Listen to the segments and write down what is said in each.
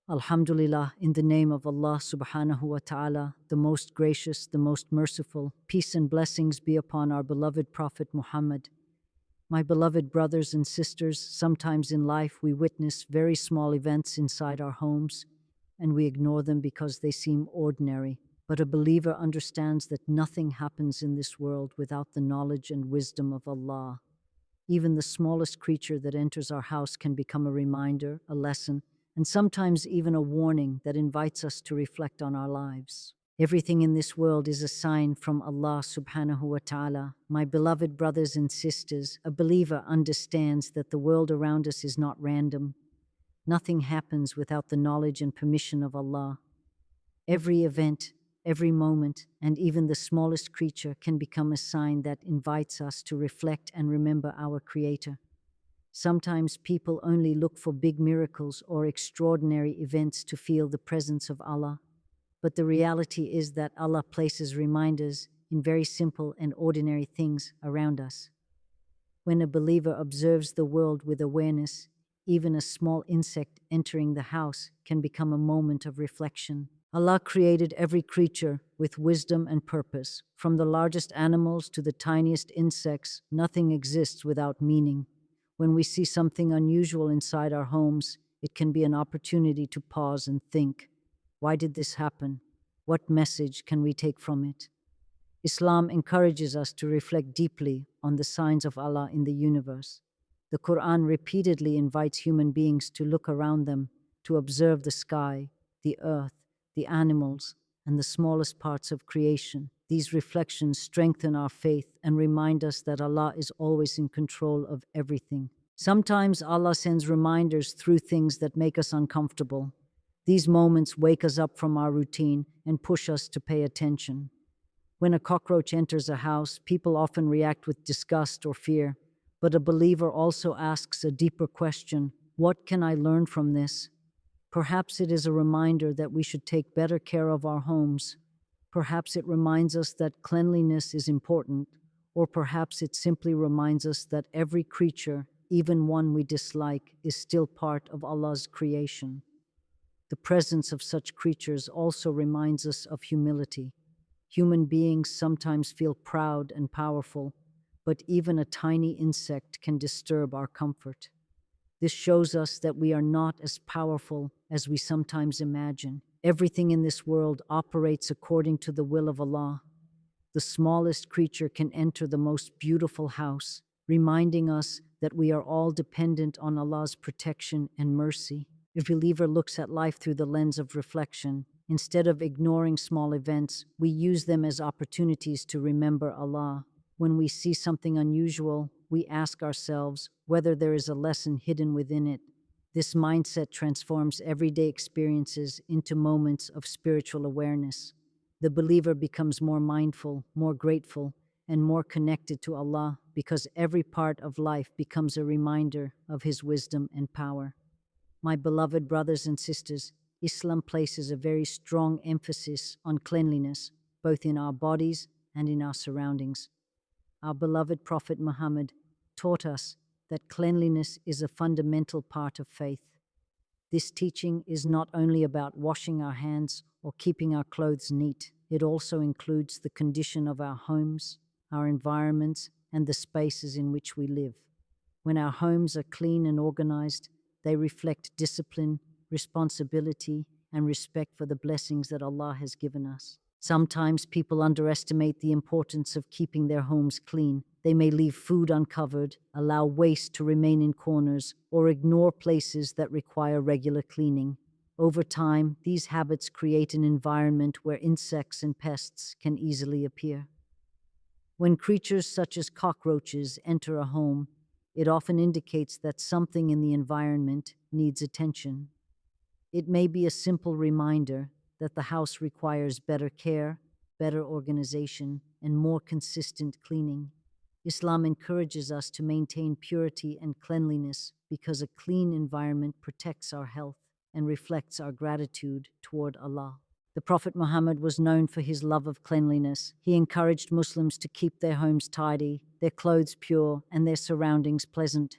Alhamdulillah, in the name of Allah subhanahu wa ta'ala, the most gracious, the most merciful, peace and blessings be upon our beloved Prophet Muhammad. My beloved brothers and sisters, sometimes in life we witness very small events inside our homes and we ignore them because they seem ordinary. But a believer understands that nothing happens in this world without the knowledge and wisdom of Allah. Even the smallest creature that enters our house can become a reminder, a lesson, and sometimes even a warning that invites us to reflect on our lives. Everything in this world is a sign from Allah subhanahu wa ta'ala. My beloved brothers and sisters, a believer understands that the world around us is not random. Nothing happens without the knowledge and permission of Allah. Every event, every moment, and even the smallest creature can become a sign that invites us to reflect and remember our Creator. Sometimes people only look for big miracles or extraordinary events to feel the presence of Allah. But the reality is that Allah places reminders in very simple and ordinary things around us. When a believer observes the world with awareness, even a small insect entering the house can become a moment of reflection. Allah created every creature with wisdom and purpose. From the largest animals to the tiniest insects, nothing exists without meaning. When we see something unusual inside our homes, it can be an opportunity to pause and think, why did this happen? What message can we take from it? Islam encourages us to reflect deeply on the signs of Allah in the universe. The Quran repeatedly invites human beings to look around them, to observe the sky, the earth, the animals, and the smallest parts of creation. These reflections strengthen our faith and remind us that Allah is always in control of everything. Sometimes Allah sends reminders through things that make us uncomfortable. These moments wake us up from our routine and push us to pay attention. When a cockroach enters a house, people often react with disgust or fear, but a believer also asks a deeper question: what can I learn from this? Perhaps it is a reminder that we should take better care of our homes. Perhaps it reminds us that cleanliness is important, or perhaps it simply reminds us that every creature, even one we dislike, is still part of Allah's creation. The presence of such creatures also reminds us of humility. Human beings sometimes feel proud and powerful, but even a tiny insect can disturb our comfort. This shows us that we are not as powerful as we sometimes imagine. Everything in this world operates according to the will of Allah. The smallest creature can enter the most beautiful house, reminding us that we are all dependent on Allah's protection and mercy. If a believer looks at life through the lens of reflection, instead of ignoring small events, we use them as opportunities to remember Allah. When we see something unusual, we ask ourselves whether there is a lesson hidden within it. This mindset transforms everyday experiences into moments of spiritual awareness. The believer becomes more mindful, more grateful, and more connected to Allah because every part of life becomes a reminder of His wisdom and power. My beloved brothers and sisters, Islam places a very strong emphasis on cleanliness, both in our bodies and in our surroundings. Our beloved Prophet Muhammad taught us that cleanliness is a fundamental part of faith. This teaching is not only about washing our hands or keeping our clothes neat, it also includes the condition of our homes, our environments, and the spaces in which we live. When our homes are clean and organized, they reflect discipline, responsibility, and respect for the blessings that Allah has given us. Sometimes people underestimate the importance of keeping their homes clean. They may leave food uncovered, allow waste to remain in corners, or ignore places that require regular cleaning. Over time, these habits create an environment where insects and pests can easily appear. When creatures such as cockroaches enter a home, it often indicates that something in the environment needs attention. It may be a simple reminder that the house requires better care, better organization, and more consistent cleaning. Islam encourages us to maintain purity and cleanliness because a clean environment protects our health and reflects our gratitude toward Allah. The Prophet Muhammad was known for his love of cleanliness. He encouraged Muslims to keep their homes tidy, their clothes pure, and their surroundings pleasant.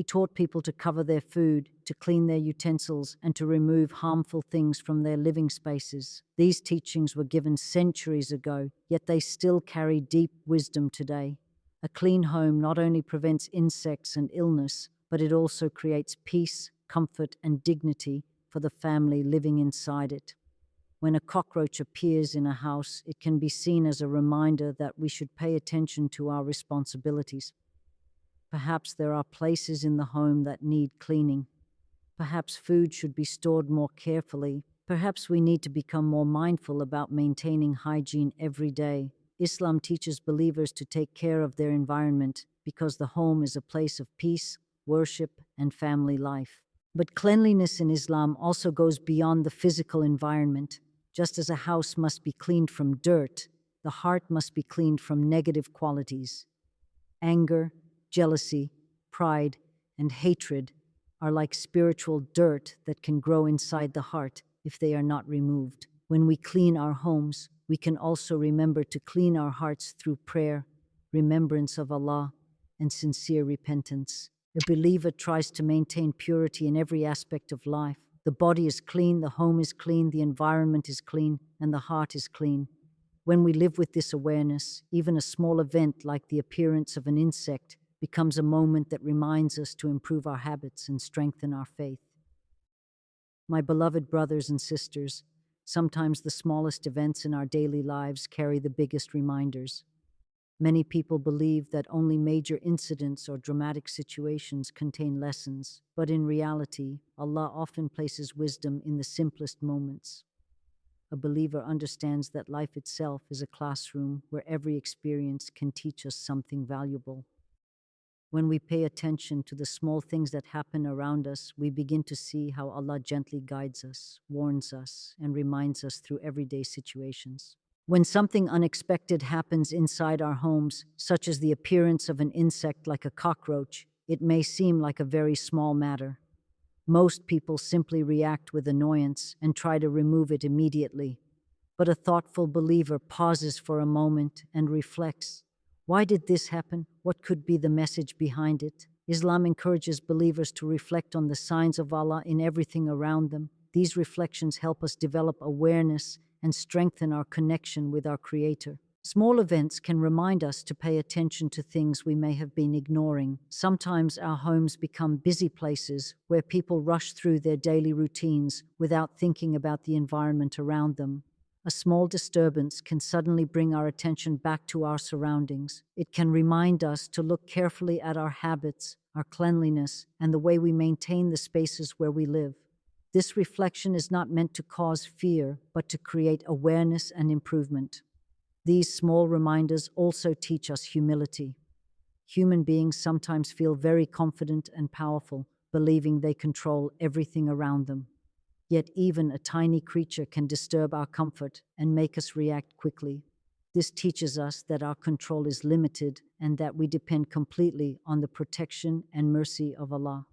He taught people to cover their food, to clean their utensils, and to remove harmful things from their living spaces. These teachings were given centuries ago, yet they still carry deep wisdom today. A clean home not only prevents insects and illness, but it also creates peace, comfort, and dignity for the family living inside it. When a cockroach appears in a house, it can be seen as a reminder that we should pay attention to our responsibilities. Perhaps there are places in the home that need cleaning. Perhaps food should be stored more carefully. Perhaps we need to become more mindful about maintaining hygiene every day. Islam teaches believers to take care of their environment because the home is a place of peace, worship, and family life. But cleanliness in Islam also goes beyond the physical environment. Just as a house must be cleaned from dirt, the heart must be cleaned from negative qualities. Anger, jealousy, pride, and hatred are like spiritual dirt that can grow inside the heart if they are not removed. When we clean our homes, we can also remember to clean our hearts through prayer, remembrance of Allah, and sincere repentance. A believer tries to maintain purity in every aspect of life. The body is clean, the home is clean, the environment is clean, and the heart is clean. When we live with this awareness, even a small event like the appearance of an insect becomes a moment that reminds us to improve our habits and strengthen our faith. My beloved brothers and sisters, sometimes the smallest events in our daily lives carry the biggest reminders. Many people believe that only major incidents or dramatic situations contain lessons, but in reality, Allah often places wisdom in the simplest moments. A believer understands that life itself is a classroom where every experience can teach us something valuable. When we pay attention to the small things that happen around us, we begin to see how Allah gently guides us, warns us, and reminds us through everyday situations. When something unexpected happens inside our homes, such as the appearance of an insect like a cockroach, it may seem like a very small matter. Most people simply react with annoyance and try to remove it immediately. But a thoughtful believer pauses for a moment and reflects. Why did this happen? What could be the message behind it? Islam encourages believers to reflect on the signs of Allah in everything around them. These reflections help us develop awareness and strengthen our connection with our Creator. Small events can remind us to pay attention to things we may have been ignoring. Sometimes our homes become busy places where people rush through their daily routines without thinking about the environment around them. A small disturbance can suddenly bring our attention back to our surroundings. It can remind us to look carefully at our habits, our cleanliness, and the way we maintain the spaces where we live. This reflection is not meant to cause fear, but to create awareness and improvement. These small reminders also teach us humility. Human beings sometimes feel very confident and powerful, believing they control everything around them. Yet even a tiny creature can disturb our comfort and make us react quickly. This teaches us that our control is limited and that we depend completely on the protection and mercy of Allah.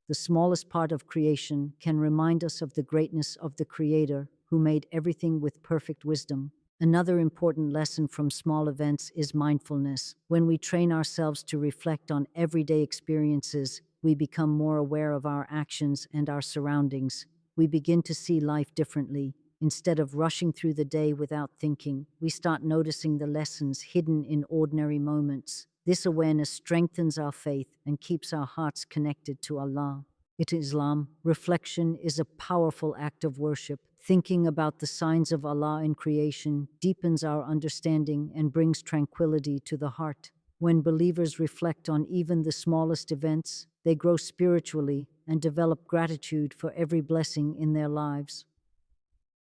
The smallest part of creation can remind us of the greatness of the Creator who made everything with perfect wisdom. Another important lesson from small events is mindfulness. When we train ourselves to reflect on everyday experiences, we become more aware of our actions and our surroundings. We begin to see life differently. Instead of rushing through the day without thinking, we start noticing the lessons hidden in ordinary moments. This awareness strengthens our faith and keeps our hearts connected to Allah. In Islam, reflection is a powerful act of worship. Thinking about the signs of Allah in creation deepens our understanding and brings tranquility to the heart. When believers reflect on even the smallest events, they grow spiritually and develop gratitude for every blessing in their lives.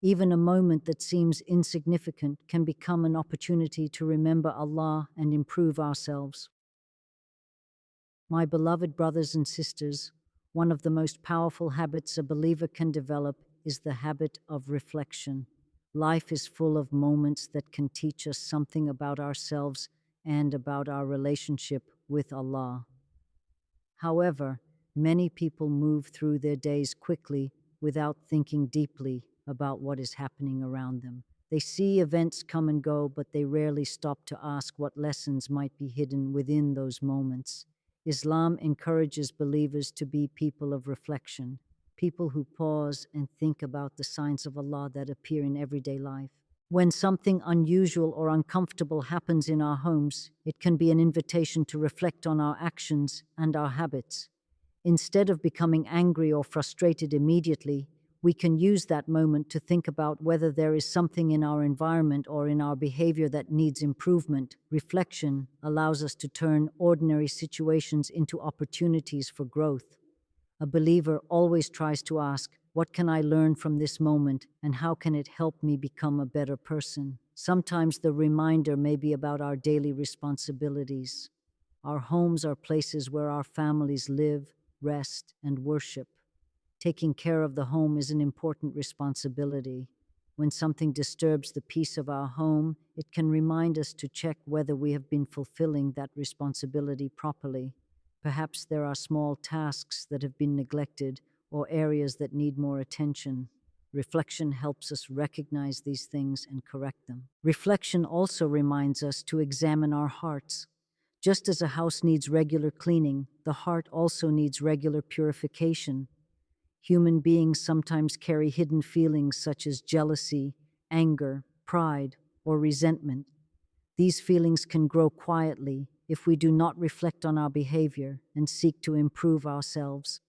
Even a moment that seems insignificant can become an opportunity to remember Allah and improve ourselves. My beloved brothers and sisters, one of the most powerful habits a believer can develop is the habit of reflection. Life is full of moments that can teach us something about ourselves and about our relationship with Allah. However, many people move through their days quickly without thinking deeply about what is happening around them. They see events come and go, but they rarely stop to ask what lessons might be hidden within those moments. Islam encourages believers to be people of reflection, people who pause and think about the signs of Allah that appear in everyday life. When something unusual or uncomfortable happens in our homes, it can be an invitation to reflect on our actions and our habits. Instead of becoming angry or frustrated immediately, we can use that moment to think about whether there is something in our environment or in our behavior that needs improvement. Reflection allows us to turn ordinary situations into opportunities for growth. A believer always tries to ask, what can I learn from this moment and how can it help me become a better person? Sometimes the reminder may be about our daily responsibilities. Our homes are places where our families live, rest, and worship. Taking care of the home is an important responsibility. When something disturbs the peace of our home, it can remind us to check whether we have been fulfilling that responsibility properly. Perhaps there are small tasks that have been neglected or areas that need more attention. Reflection helps us recognize these things and correct them. Reflection also reminds us to examine our hearts. Just as a house needs regular cleaning, the heart also needs regular purification. Human beings sometimes carry hidden feelings such as jealousy, anger, pride, or resentment. These feelings can grow quietly if we do not reflect on our behavior and seek to improve ourselves.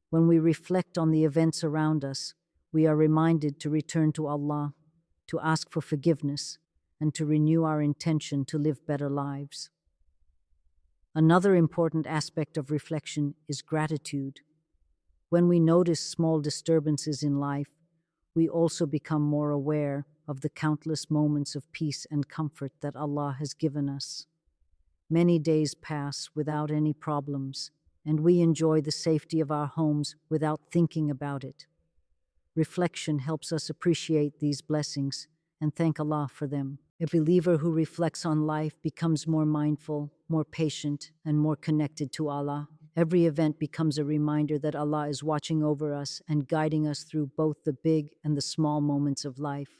When we reflect on the events around us, we are reminded to return to Allah, to ask for forgiveness, and to renew our intention to live better lives. Another important aspect of reflection is gratitude. When we notice small disturbances in life, we also become more aware of the countless moments of peace and comfort that Allah has given us. Many days pass without any problems, and we enjoy the safety of our homes without thinking about it. Reflection helps us appreciate these blessings and thank Allah for them. A believer who reflects on life becomes more mindful, more patient, and more connected to Allah. Every event becomes a reminder that Allah is watching over us and guiding us through both the big and the small moments of life.